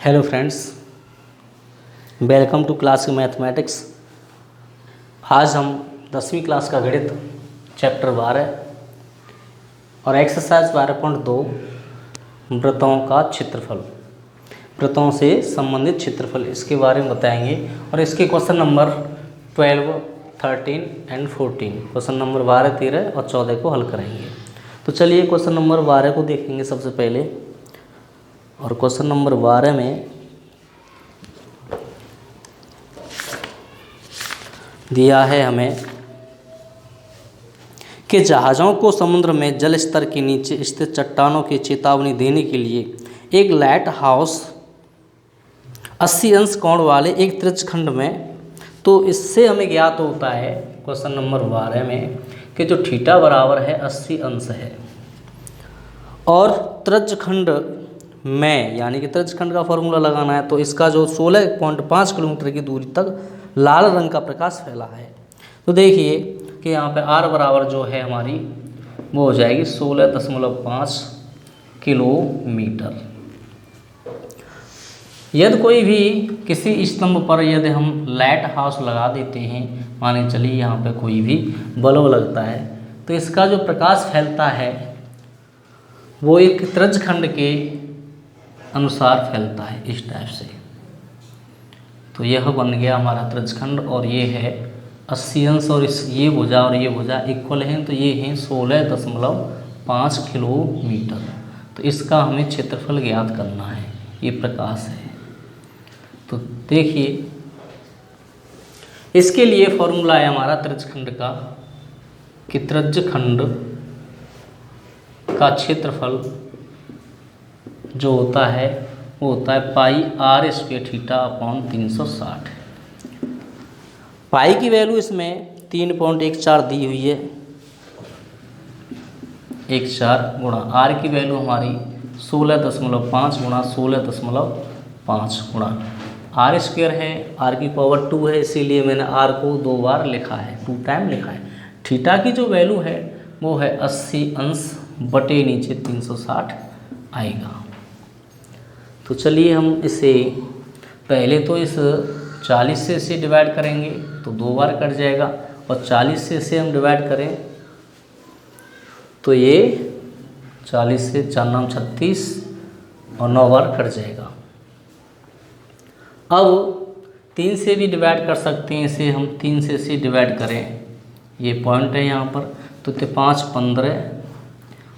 Hello friends, welcome to class mathematics. आज हम 10वीं क्लास का गणित चैप्टर 12 और एक्सरसाइज 12.2 वृत्तों का क्षेत्रफल, वृत्तों से संबंधित क्षेत्रफल, इसके बारे में बताएंगे और इसके question number 12, 13 and 14, question number 12, 13 और 14 को हल करेंगे। तो चलिए क्वेश्चन नंबर 12 को देखेंगे सबसे पहले। और क्वेश्चन नंबर 12 में दिया है हमें कि जहाज़ों को समुद्र में जल स्तर के नीचे स्थित चट्टानों की चेतावनी देने के लिए एक लाइट हाउस 80 अंश कोण वाले एक त्रिज्यखंड में, तो इससे हमें ज्ञात होता है क्वेश्चन नंबर 12 में कि जो थीटा बराबर है 80 अंश है और त्रिज्यखंड में, यानी कि त्रिज्यखंड का फॉर्मूला लगाना है, तो इसका जो 16.5 किलोमीटर की दूरी तक लाल रंग का प्रकाश फैला है। तो देखिए कि यहाँ पे r बराबर जो है हमारी वो हो जाएगी 16.5 किलोमीटर। यदि कोई भी किसी स्तंभ पर यदि हम लाइट हाउस लगा देते हैं, माने चलिए यहाँ पे कोई भी बल्ब लगता है, तो इसका जो प्रकाश फैलता है वो एक त्रिज्यखंड के अनुसार फैलता है इस टाइप से। तो यह बन गया हमारा त्रिज्यखंड और ये है 80 अंश और इस ये भुजा और ये भुजा इक्वल हैं, तो ये हैं 16.5 किलोमीटर। तो इसका हमें क्षेत्रफल ज्ञात करना है, ये प्रकाश है। तो देखिए इसके लिए फॉर्मूला है हमारा त्रिज्यखंड का कि त्रिज्यखंड का क्षेत्रफल जो होता है वो होता है पाई r स्क्वायर थीटा अपॉन 360। पाई की वैल्यू इसमें 3.14 दी हुई है, 14 गुणा r की वैल्यू हमारी 16.5 गुणा 16.5 गुणा r स्क्वायर है, r की पावर 2 है, इसीलिए मैंने r को 2 बार लिखा है, 2 टाइम लिखा है। थीटा की जो वैल्यू है वो है 80 अंश बटे नीचे 360 आएगा। तो चलिए हम इसे पहले तो इस 40 से इसे डिवाइड करेंगे तो 2 बार कट जाएगा, और 40 से इसे हम डिवाइड करें तो ये 40 से 4 9 36 और 9 बार कट जाएगा। अब 3 से भी डिवाइड कर सकते हैं इसे हम, 3 से इसे डिवाइड करें, ये पॉइंट है यहाँ पर, तो 5 15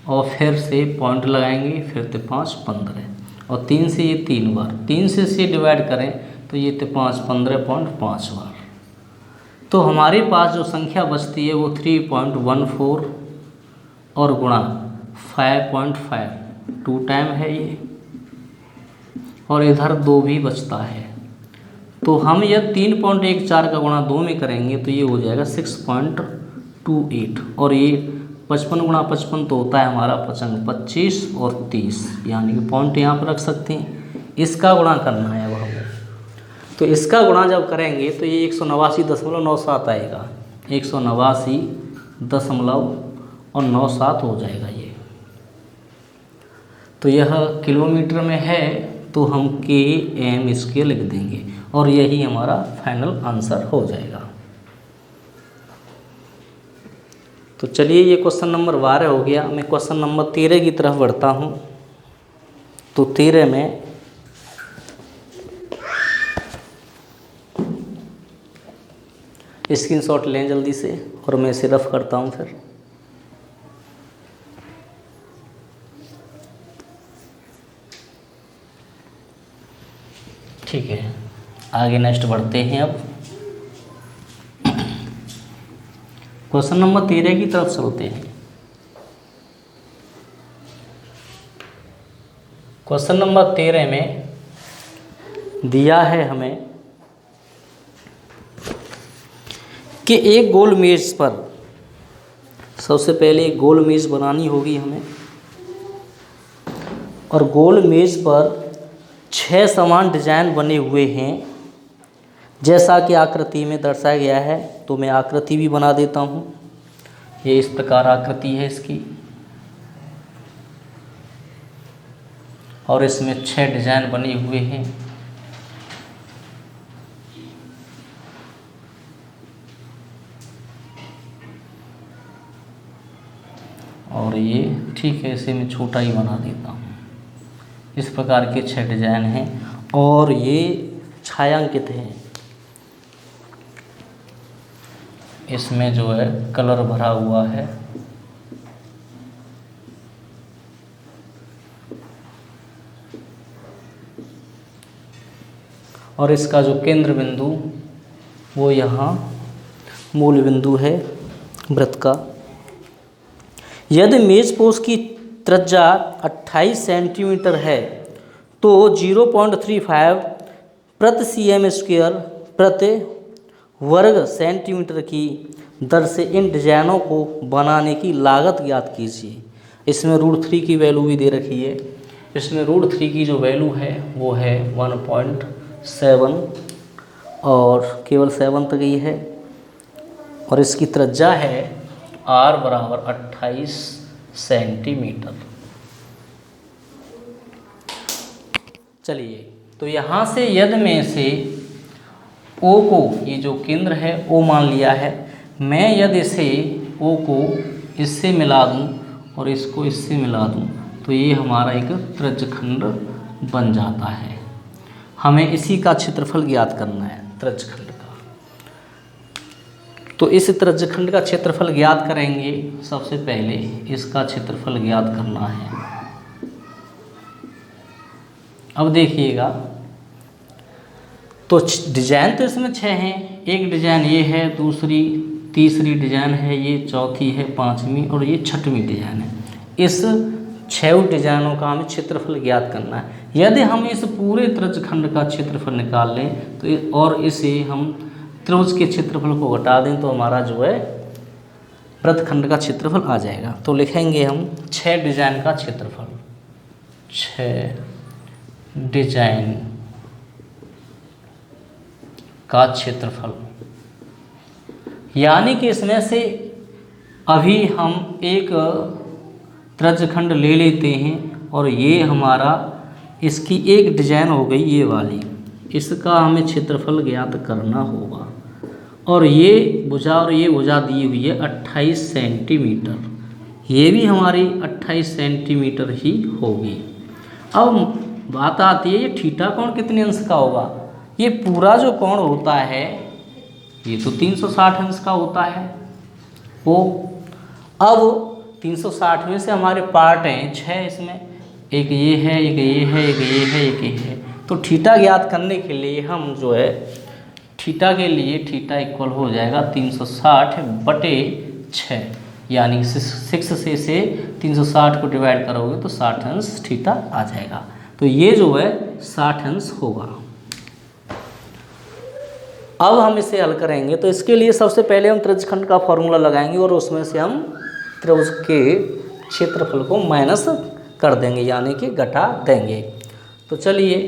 और फिर से पॉइंट लगाएंगे, फिर 5 15 और 3 से ये 3 बार, 3 से इसे डिवाइड करें तो ये 5 15.5 बार। तो हमारे पास जो संख्या बचती है वो 3.14 और गुणा 5.5 2 टाइम है ये, और इधर 2 भी बचता है। तो हम यह 3.14 का गुणा 2 में करेंगे तो ये हो जाएगा 6.28, और ये 55 गुणा 55 तो होता है हमारा 25 और 30, यानी कि पॉइंट यहाँ पर रख सकते हैं। इसका गुणा करना है अब हमें, तो इसका गुणा जब करेंगे तो ये 189.97 आएगा, 189.97 हो जाएगा ये। तो यह किलोमीटर में है तो हम km इसके लिख देंगे और यही हमारा फाइनल आंसर हो जाएगा। तो चलिए ये क्वेश्चन नंबर 12 हो गया। मैं क्वेश्चन नंबर 13 की तरफ बढ़ता हूँ। तो 13 में स्क्रीनशॉट लें जल्दी से और मैं इसे रफ करता हूँ फिर। ठीक है, आगे नेक्स्ट बढ़ते हैं। अब क्वेश्चन नंबर 13 की तरफ चलते हैं। क्वेश्चन नंबर 13 में दिया है हमें कि एक गोल मेज पर, सबसे पहले एक गोल मेज बनानी होगी हमें, और गोल मेज पर 6 समान डिजाइन बने हुए हैं जैसा कि आकृति में दर्शाया गया है। तो मैं आकृति भी बना देता हूँ। ये इस प्रकार आकृति है इसकी। और इसमें 6 डिजाइन बने हुए हैं। और ये ठीक है, इसे मैं छोटा ही बना देता हूँ। इस प्रकार के 6 डिजाइन हैं और ये छायांकित हैं। इसमें जो है कलर भरा हुआ है। और इसका जो केंद्र बिंदु वो यहाँ मूल बिंदु है वृत्त का। यदि मेज़पोश की त्रिज्या 28 सेंटीमीटर है तो 0.35 प्रति cm² प्रति वर्ग सेंटीमीटर की दर से इन डिजाइनों को बनाने की लागत ज्ञात कीजिए। इसमें √3 की वैल्यू भी दे रखी है। इसमें √3 की जो वैल्यू है वो है 1.7 और केवल 7 तक ही है। और इसकी त्रिज्या है r बराबर 28 सेंटीमीटर। चलिए, तो यहाँ से यदि में से O को, ये जो केंद्र है O मान लिया है, मैं यदि से O को इससे मिला दूं और इसको इससे मिला दूं तो ये हमारा एक त्रिज्यखंड बन जाता है। हमें इसी का क्षेत्रफल ज्ञात करना है, त्रिज्यखंड का। तो इस त्रिज्यखंड का क्षेत्रफल ज्ञात करेंगे। सबसे पहले इसका क्षेत्रफल ज्ञात करना है। अब देखिएगा, तो डिजाइन तो इसमें 6 हैं। एक डिजाइन ये है, दूसरी तीसरी डिजाइन है, ये चौथी है, पांचवी और ये छठवीं डिजाइन है। इस 6 डिजाइनों का हमें क्षेत्रफल ज्ञात करना है। यदि हम इस पूरे त्रिज्यखंड का क्षेत्रफल निकाल लें तो और इसे हम त्रिभुज के क्षेत्रफल को घटा दें तो हमारा जो है वृत्तखंड का क्षेत्रफल आ जाएगा। तो लिखेंगे हम 6 डिजाइन का क्षेत्रफल, 6 डिजाइन का क्षेत्रफल। यानी कि इसमें से अभी हम एक त्रिज्यखंड ले लेते हैं और ये हमारा, इसकी एक डिजाइन हो गई ये वाली, इसका हमें क्षेत्रफल ज्ञात करना होगा। और ये भुजा और ये भुजा दी हुई है 28 सेंटीमीटर, ये भी हमारी 28 सेंटीमीटर ही होगी। अब बात आती है, ये थीटा कोण कितने अंश का होगा। ये पूरा जो कोण होता है ये तो 360 अंश का होता है। वो अब 360 में से हमारे पार्ट हैं 6, इसमें एक ये है, एक ये है, एक ये है, एक ये है। तो थीटा ज्ञात करने के लिए हम जो है थीटा के लिए थीटा इक्वल हो जाएगा 360/6, यानी 6 से 360 को डिवाइड करोगे तो 60 अंश थीटा आ जाएगा। तो ये जो है 60 अंश होगा। अब हम इसे हल करेंगे तो इसके लिए सबसे पहले हम त्रिज्यखंड का फॉर्मूला लगाएंगे और उसमें से हम त्रिभुज के क्षेत्रफल को माइनस कर देंगे, यानी कि घटा देंगे। तो चलिए,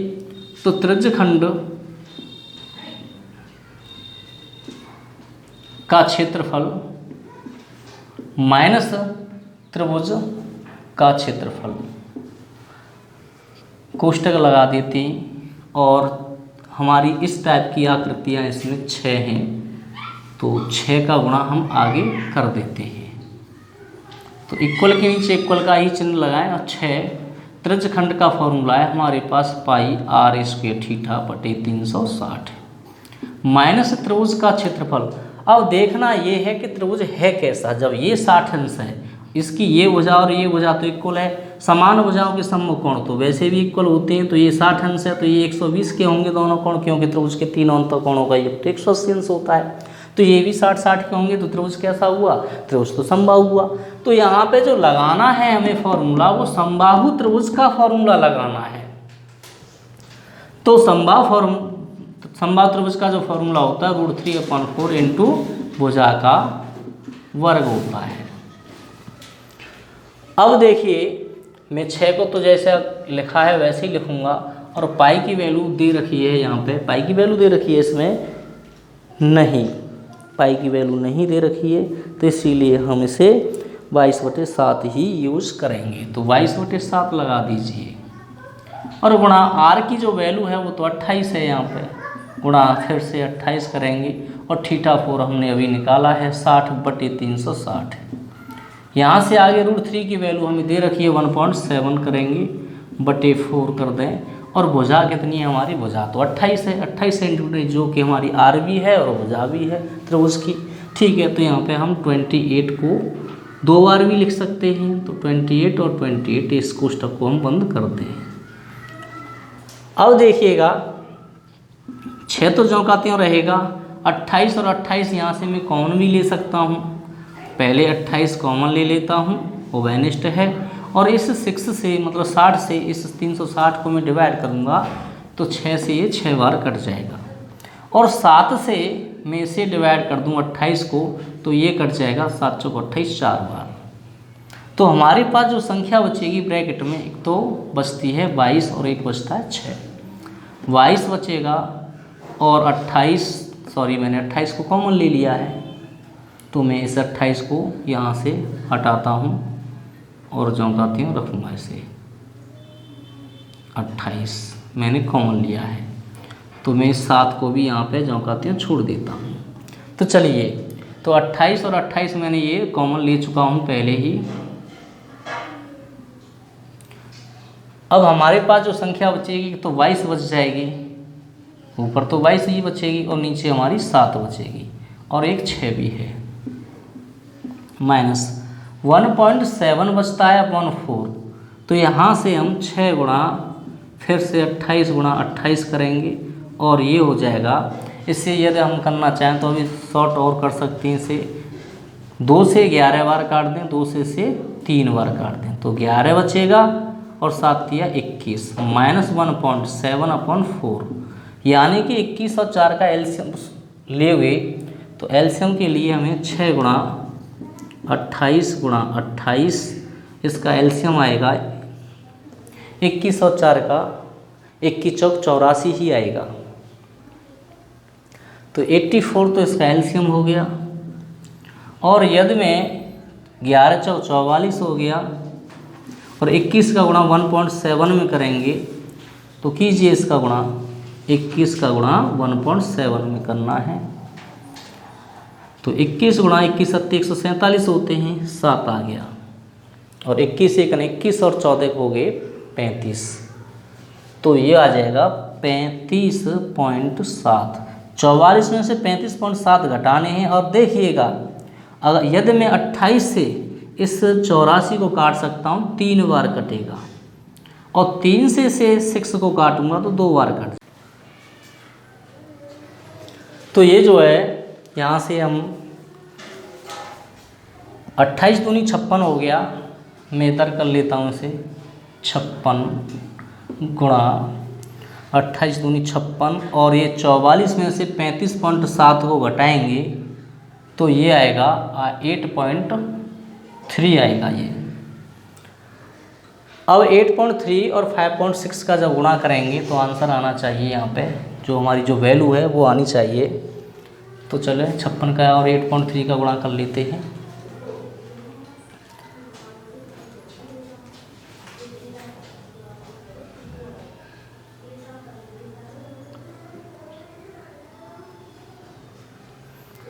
तो त्रिज्यखंड का क्षेत्रफल माइनस त्रिभुज का क्षेत्रफल, कोष्टक लगा देते हैं। और हमारी इस टाइप की आकृतियाँ इसमें 6 हैं तो 6 का गुणा हम आगे कर देते हैं। तो इक्वल के नीचे इक्वल का ही चिन्ह लगाएं और 6 त्रिज्यखंड का फॉर्मूला है हमारे पास πr² θ/360 माइनस त्रिभुज का क्षेत्रफल। अब देखना ये है कि त्रिभुज है कैसा। जब ये 60 अंश है, इसकी ये भुजा और ये भुजा तो इक्वल है, समान भुजाओं के सम्मुख कोण तो वैसे भी इक्वल होते हैं। तो ये 60 अंश है तो ये 120 के होंगे दोनों कोण, क्योंकि त्रिभुज के 3 अंत कोणों का ये 180 अंश होता है। तो ये भी 60-60 के होंगे। तो त्रिभुज कैसा हुआ, त्रिभुज तो समबाहु हुआ। तो यहाँ पे जो लगाना है हमें फॉर्मूला, वो समबाहु त्रिभुज का फॉर्मूला लगाना है। तो समबाहु त्रिभुज का जो फॉर्मूला होता है √3/4 इंटू भुजा का वर्ग होता है। अब देखिए, मैं 6 को तो जैसे लिखा है वैसे ही लिखूंगा और पाई की वैल्यू दे रखी है, यहाँ पे पाई की वैल्यू दे रखी है, इसमें नहीं, पाई की वैल्यू नहीं दे रखी है। तो इसीलिए हम इसे 22/7 ही यूज करेंगे। तो 22/7 लगा दीजिए। और गुणा आर की जो वैल्यू है वो तो 28 है, यहाँ पे गुणा फिर से 28 करेंगे और θ4 हमने अभी निकाला है 60/360। यहाँ से आगे √3 की वैल्यू हमें दे रखी है 1.7 करेंगे बटे 4 कर दें, और भुजा कितनी है हमारी, भुजा तो 28 है, 28 सेंटीमीटर जो कि हमारी आर भी है और भुजा भी है त्रिभुज की। ठीक है, तो यहाँ पे हम 28 को 2 बार भी लिख सकते हैं, तो 28 और 28 इस कोष्ठक को हम बंद करते हैं। अब देखिएगा 6 तो ज्यों का त्यों रहेगा, 28 और 28 यहाँ से मैं कॉमन भी ले सकता हूँ। पहले 28 कॉमन ले लेता हूँ, वो वेनिस्ट है, और इस 6 से मतलब 60 से इस 360 को मैं डिवाइड करूँगा तो 6 से ये 6 बार कट जाएगा, और 7 से मैं इसे डिवाइड कर दूँ 28 को तो ये कट जाएगा 7 चौक 28 4 बार। तो हमारे पास जो संख्या बचेगी ब्रैकेट में, एक तो बचती है 22 और एक बचता है 6। 22 बचेगा और 28, सॉरी मैंने 28 को कॉमन ले लिया है, तो मैं इस 28 को यहाँ से हटाता हूँ और जो कहती हूँ रखूँगा इसे। 28 मैंने कॉमन लिया है, तो मैं इस 7 को भी यहाँ पे जो कहती हूँ छोड़ देता हूँ। तो चलिए, तो 28 और 28 मैंने ये कॉमन ले चुका हूँ पहले ही। अब हमारे पास जो संख्या बचेगी तो 22 बच जाएगी, ऊपर तो 22 ही बचेगी और नीचे हमारी 7 बचेगी, और एक 6 भी है। माइनस 1.7 बचता है अपॉन 4, तो यहाँ से हम 6 गुणा फिर से 28 गुणा 28 करेंगे, और ये हो जाएगा। इससे यदि हम करना चाहें तो अभी शॉर्ट और कर सकते हैं, इसे 2 से 11 बार काट दें, 2 से इसे 3 बार काट दें, तो 11 बचेगा और 7 दिया 21, माइनस 1.7 अपॉन 4, यानी कि 21 और 4 का एलसीएम ले हुए, तो एलसीएम के लिए हमें 6 गुणा 28 गुणा 28, इसका एलसीएम आएगा 21 और 4 का 21 चौक 84 ही आएगा, तो 84 तो इसका एलसीएम हो गया। और यदि में 11 चौक 44 हो गया, और 21 का गुणा 1.7 में करेंगे, तो कीजिए इसका गुणा 21 का गुणा 1.7 में करना है, तो 21 गुणा 21 सत्ते 147 होते हैं, 7 आ गया, और 21 एक 21 और 14 हो गए 35, तो ये आ जाएगा 35.7। 44 में से 35.7 घटाने हैं, और देखिएगा अगर यदि मैं 28 से इस 84 को काट सकता हूँ, 3 बार कटेगा, और 3 से इसे 6 को काटूंगा तो 2 बार कट। तो ये जो है यहाँ से हम 28 दूनी 56 हो गया, मैं इधर कर लेता हूँ इसे 56 गुणा 28 दूनी 56, और ये 44 में से 35.7 को घटाएंगे तो ये आएगा 8.3 आएगा ये। अब 8.3 और 5.6 का जब गुणा करेंगे तो आंसर आना चाहिए, यहाँ पे जो हमारी जो वैल्यू है वो आनी चाहिए। तो चले 56 का और 8.3 का गुणा कर लेते हैं।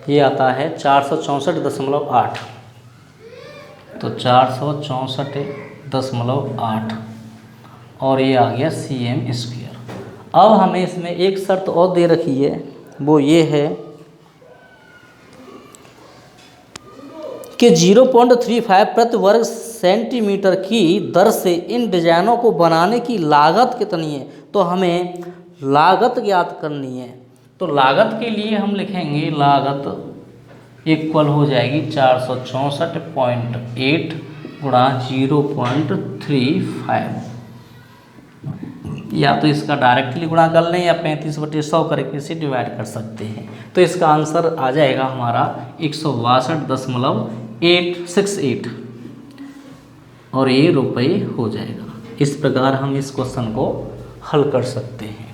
ये आता है 464.8, तो 464.8 और ये आ गया cm²। अब हमें इसमें एक शर्त और दे रखी है, वो ये है कि 0.35 प्रति वर्ग सेंटीमीटर की दर से इन डिजाइनों को बनाने की लागत कितनी है। तो हमें लागत ज्ञात करनी है। तो लागत के लिए हम लिखेंगे लागत इक्वल हो जाएगी 464.8 गुणा 0.35, या तो इसका डायरेक्टली गुणा कर लें या 35/100 करके इसे डिवाइड कर सकते हैं। तो इसका आंसर आ जाएगा हमारा 162.868 और ये रुपये हो जाएगा। इस प्रकार हम इस क्वेश्चन को हल कर सकते हैं।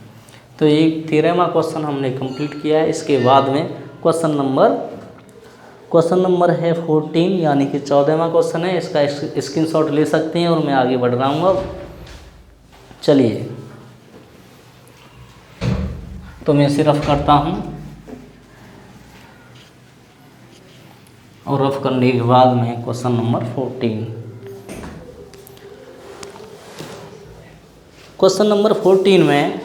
तो ये 13वां क्वेश्चन हमने कंप्लीट किया है। इसके बाद में क्वेश्चन नंबर है 14, यानी कि 14वां क्वेश्चन है। इसका स्क्रीनशॉट ले सकते हैं और मैं आगे बढ़ रहा हूँ। अब चलिए तो मैं इसे रफ करता हूँ, और रफ करने के बाद में क्वेश्चन नंबर 14। क्वेश्चन नंबर 14 में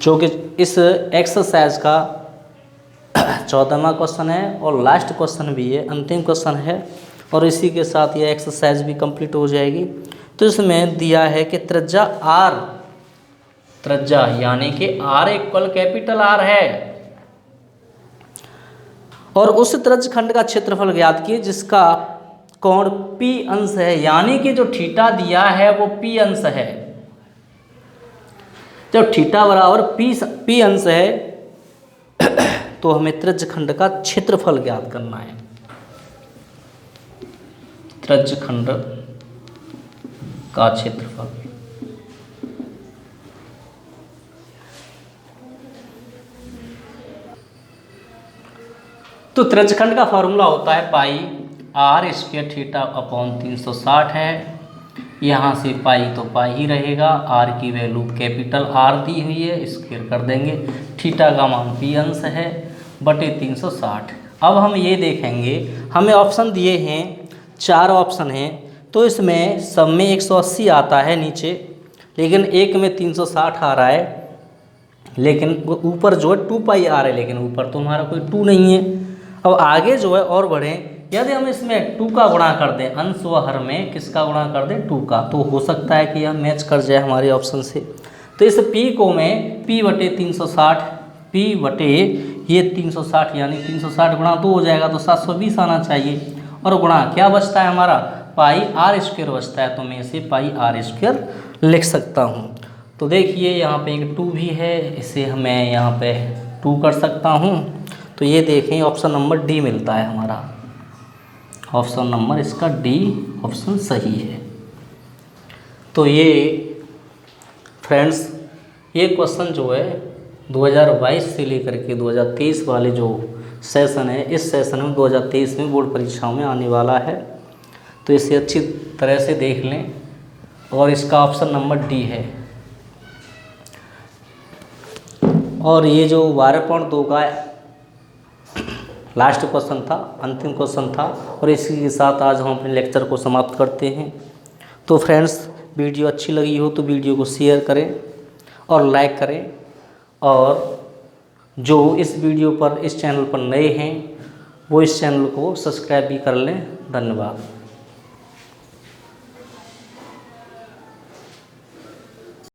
जो कि इस एक्सरसाइज का 14वां क्वेश्चन है और लास्ट क्वेश्चन भी है, अंतिम क्वेश्चन है, और इसी के साथ यह एक्सरसाइज भी कंप्लीट हो जाएगी। तो इसमें दिया है कि त्रिज्या आर, त्रिज्या यानी कि आर इक्वल कैपिटल आर है, और उस त्रिज्यखंड का क्षेत्रफल ज्ञात कीजिए जिसका कोण P अंश है, यानी कि जो थीटा दिया है वो P अंश है। जब थीटा बराबर P अंश है तो हमें त्रिज्यखंड का क्षेत्रफल ज्ञात करना है। त्रिज्यखंड का क्षेत्रफल, तो त्रिज्यखंड का फॉर्मूला होता है पाई आर स्क्वायर थीटा अपॉन 360 है। यहाँ से पाई तो पाई ही रहेगा, आर की वैल्यू कैपिटल आर दी हुई है, स्क्वायर कर देंगे, थीटा का मान P अंश है बटे 360। अब हम ये देखेंगे, हमें ऑप्शन दिए हैं, 4 ऑप्शन हैं, तो इसमें सब में 180 आता है नीचे, लेकिन एक में 360 आ रहा है, लेकिन ऊपर जो है 2 पाई आ रहा है, लेकिन ऊपर तो हमारा कोई 2 नहीं है। अब आगे जो है और बढ़ें, यदि हम इसमें 2 का गुणा कर दें, अंश व हर में किसका गुणा कर दें, 2 का, तो हो सकता है कि यह मैच कर जाए हमारे ऑप्शन से। तो इस P को मैं P बटे 360, P बटे ये 360 यानी 360 गुणा 2 हो जाएगा, तो 720 आना चाहिए, और गुणा क्या बचता है हमारा, पाई आर स्क्वायर बचता है, तो मैं इसे पाई आर स्क्वायर लिख सकता हूँ। तो देखिए यहाँ पे एक 2 भी है, इसे मैं यहाँ पे 2 कर सकता हूँ। तो ये देखें ऑप्शन नंबर डी मिलता है हमारा, ऑप्शन नंबर इसका डी ऑप्शन सही है। तो ये फ्रेंड्स, ये क्वेश्चन जो है 2022 से लेकर के 2023 वाले जो सेशन है, इस सेशन में 2023 में बोर्ड परीक्षाओं में आने वाला है, तो इसे अच्छी तरह से देख लें, और इसका ऑप्शन नंबर डी है। और ये जो 12.2 का लास्ट क्वेश्चन था, अंतिम क्वेश्चन था, और इसी के साथ आज हम अपने लेक्चर को समाप्त करते हैं। तो फ्रेंड्स, वीडियो अच्छी लगी हो तो वीडियो को शेयर करें और लाइक करें, और जो इस वीडियो पर, इस चैनल पर नए हैं वो इस चैनल को सब्सक्राइब भी कर लें। धन्यवाद।